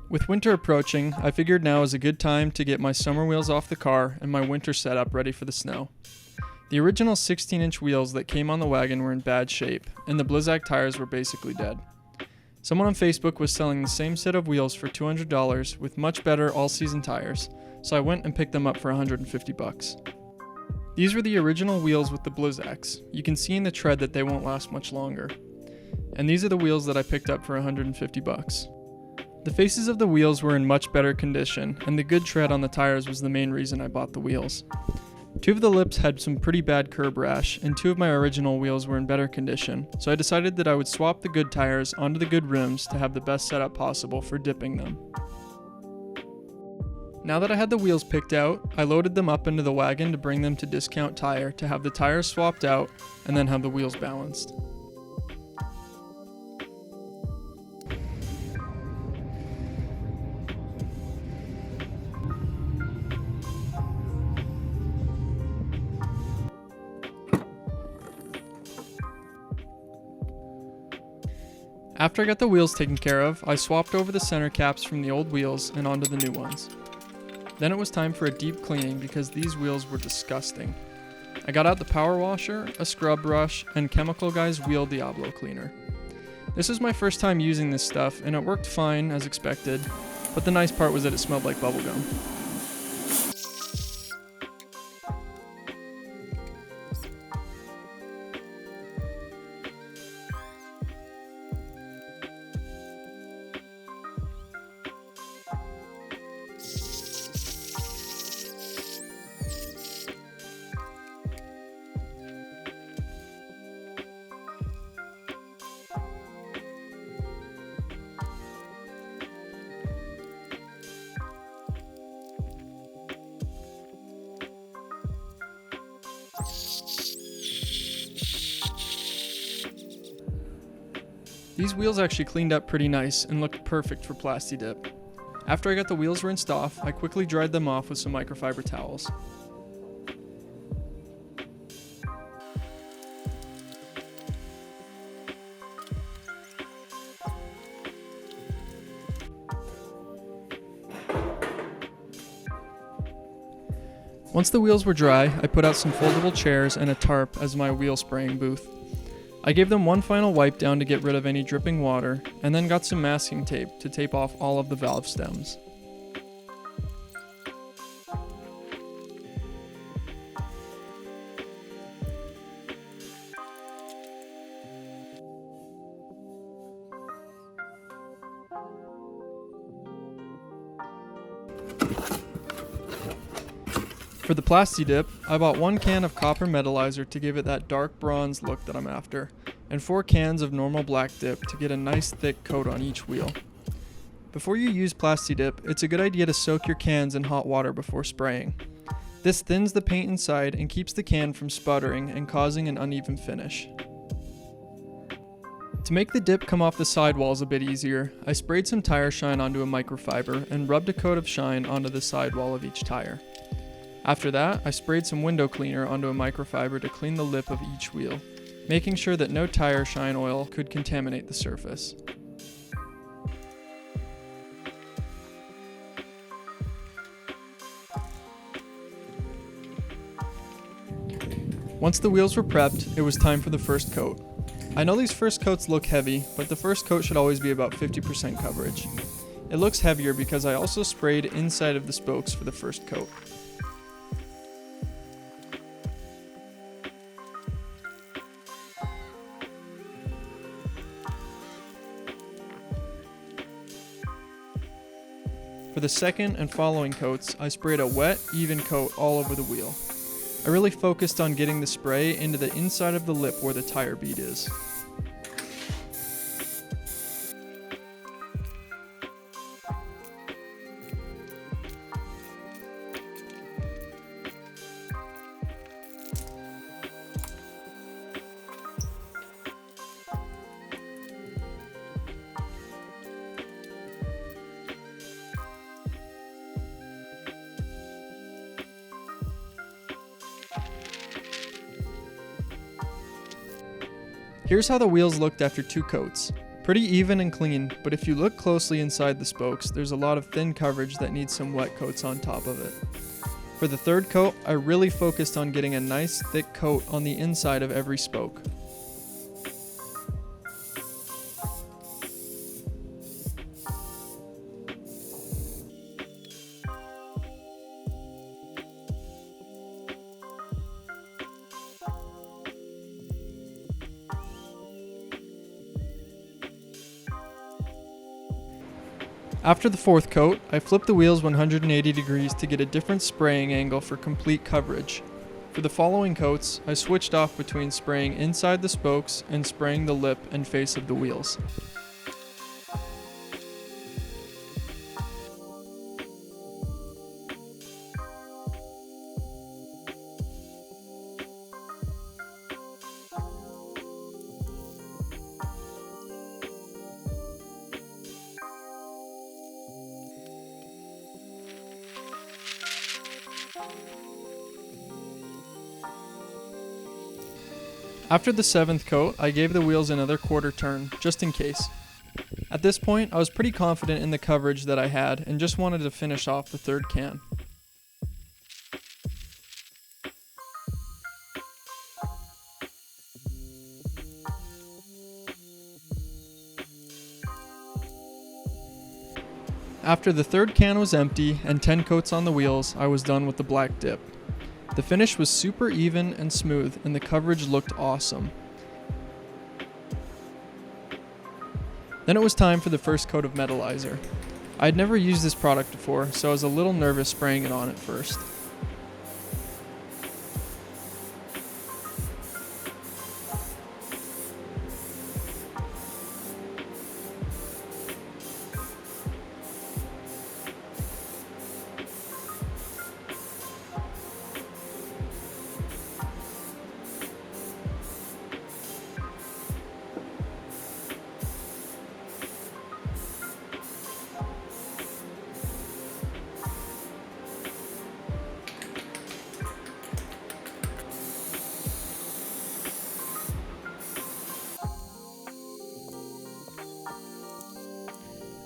With winter approaching, I figured now is a good time to get my summer wheels off the car and my winter setup ready for the snow. The original 16-inch wheels that came on the wagon were in bad shape, and the Blizzak tires were basically dead. Someone on Facebook was selling the same set of wheels for $200 with much better all-season tires, so I went and picked them up for $150. These were the original wheels with the Blizzaks. You can see in the tread that they won't last much longer. And these are the wheels that I picked up for $150. The faces of the wheels were in much better condition, and the good tread on the tires was the main reason I bought the wheels. Two of the lips had some pretty bad curb rash, and two of my original wheels were in better condition, so I decided that I would swap the good tires onto the good rims to have the best setup possible for dipping them. Now that I had the wheels picked out, I loaded them up into the wagon to bring them to Discount Tire to have the tires swapped out and then have the wheels balanced. After I got the wheels taken care of, I swapped over the center caps from the old wheels and onto the new ones. Then it was time for a deep cleaning because these wheels were disgusting. I got out the power washer, a scrub brush, and Chemical Guy's Wheel Diablo cleaner. This was my first time using this stuff and it worked fine as expected, but the nice part was that it smelled like bubblegum. These wheels actually cleaned up pretty nice and looked perfect for PlastiDip. After I got the wheels rinsed off, I quickly dried them off with some microfiber towels. Once the wheels were dry, I put out some foldable chairs and a tarp as my wheel spraying booth. I gave them one final wipe down to get rid of any dripping water, and then got some masking tape to tape off all of the valve stems. For the plastidip, I bought 1 can of copper metallizer to give it that dark bronze look that I'm after, and 4 cans of normal black dip to get a nice thick coat on each wheel. Before you use plastidip, it's a good idea to soak your cans in hot water before spraying. This thins the paint inside and keeps the can from sputtering and causing an uneven finish. To make the dip come off the sidewalls a bit easier, I sprayed some tire shine onto a microfiber and rubbed a coat of shine onto the sidewall of each tire. After that, I sprayed some window cleaner onto a microfiber to clean the lip of each wheel, making sure that no tire shine oil could contaminate the surface. Once the wheels were prepped, it was time for the first coat. I know these first coats look heavy, but the first coat should always be about 50% coverage. It looks heavier because I also sprayed inside of the spokes for the first coat. For the second and following coats, I sprayed a wet, even coat all over the wheel. I really focused on getting the spray into the inside of the lip where the tire bead is. Here's how the wheels looked after 2 coats. Pretty even and clean, but if you look closely inside the spokes, there's a lot of thin coverage that needs some wet coats on top of it. For the third coat, I really focused on getting a nice thick coat on the inside of every spoke. After the fourth coat, I flipped the wheels 180 degrees to get a different spraying angle for complete coverage. For the following coats, I switched off between spraying inside the spokes and spraying the lip and face of the wheels. After the seventh coat, I gave the wheels another quarter turn, just in case. At this point, I was pretty confident in the coverage that I had and just wanted to finish off the third can. After the third can was empty and 10 coats on the wheels, I was done with the black dip. The finish was super even and smooth, and the coverage looked awesome. Then it was time for the first coat of metallizer. I'd never used this product before, so I was a little nervous spraying it on at first.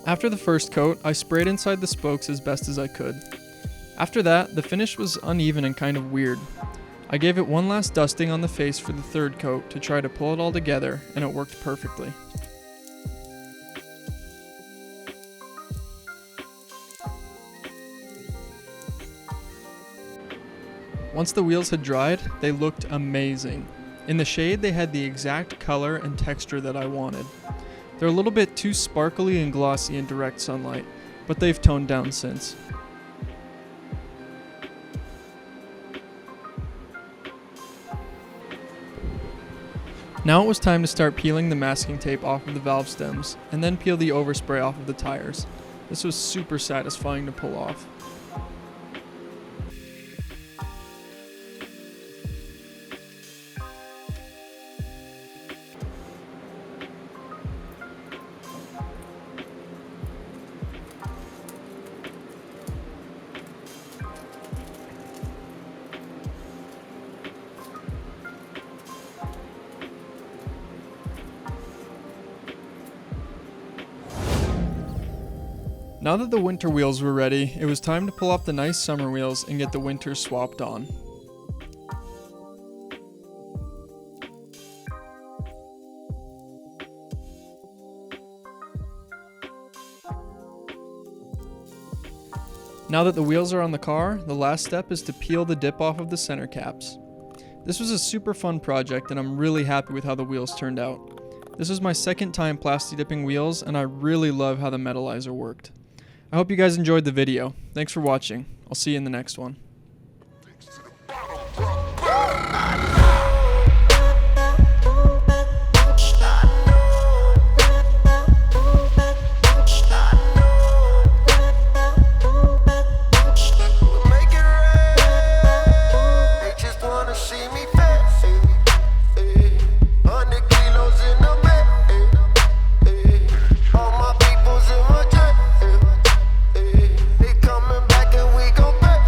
After the first coat, I sprayed inside the spokes as best as I could. After that, the finish was uneven and kind of weird. I gave it one last dusting on the face for the third coat to try to pull it all together, and it worked perfectly. Once the wheels had dried, they looked amazing. In the shade, they had the exact color and texture that I wanted. They're a little bit too sparkly and glossy in direct sunlight, but they've toned down since. Now it was time to start peeling the masking tape off of the valve stems, and then peel the overspray off of the tires. This was super satisfying to pull off. Now that the winter wheels were ready, it was time to pull off the nice summer wheels and get the winters swapped on. Now that the wheels are on the car, the last step is to peel the dip off of the center caps. This was a super fun project and I'm really happy with how the wheels turned out. This was my second time plasti-dipping wheels and I really love how the metallizer worked. I hope you guys enjoyed the video. Thanks for watching. I'll see you in the next one. They coming back and we go back.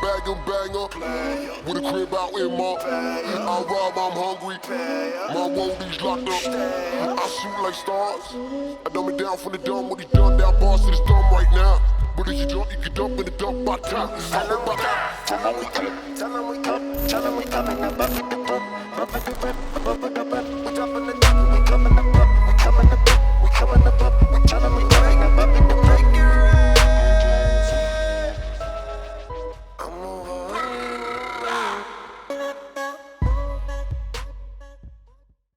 bag and banger. With a crib out in my. I rob, I'm hungry. My roadies locked up. I shoot like stars. I dumb it down from the dumb. What he done down bars to the thumb right now. But if you drunk, you can dump in the dump by time. Tell them we come, tell them we come, tell them we come, tell them we come in the bucket,